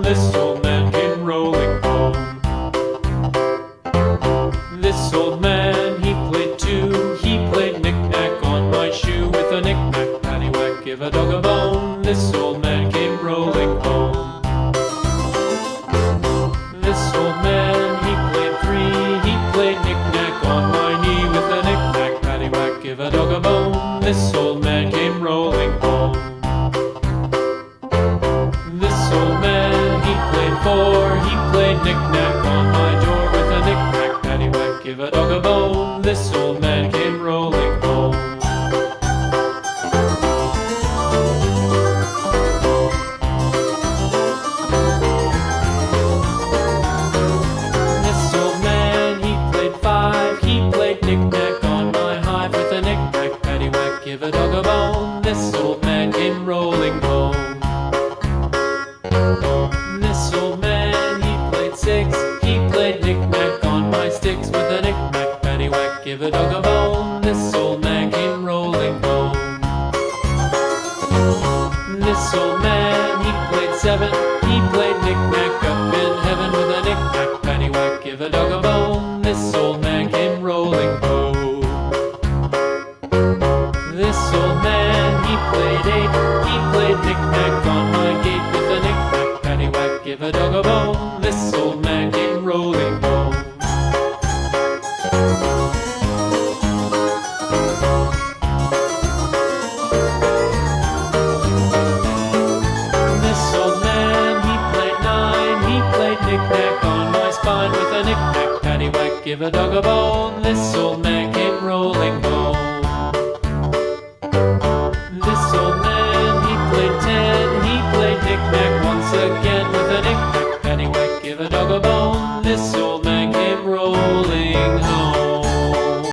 This old man came rolling home. This old man, he played too. He played knick-knack on my shoe. With a knick-knack, paddywhack, give a dog a bone. This old man came rolling home. This old man, he played three. He played knick-knack on my knee. With a knick-knack, paddywhack, give a dog a bone. This old man came rolling home. This old man, he played four. He played knick-knack on my door. With a knick-knack, paddywhack, give a dog a bone. This old man came rolling home. This old man, he played five. He played knick-knack on my hive. With a knick-knack, paddywhack, give a dog a bone. This old man came rolling home. This old man, he played six. He played knick-knack on my sticks. With a knick-knack, paddywhack, give a dog a bone. This old man came rolling home. This old man, he played seven. He played knick-knack up in heaven. With a knick-knack, paddywhack, give a dog a bone. This old man came rolling home. This old man, he played eight. He played knick-knack on my gate. With a knick-knack, paddywhack, give a dog a bone. This old man came rolling home. This old man, he played nine. He played knick-knack on my spine. With a knick-knack, paddywhack, give a dog a bone. This old man came rolling home.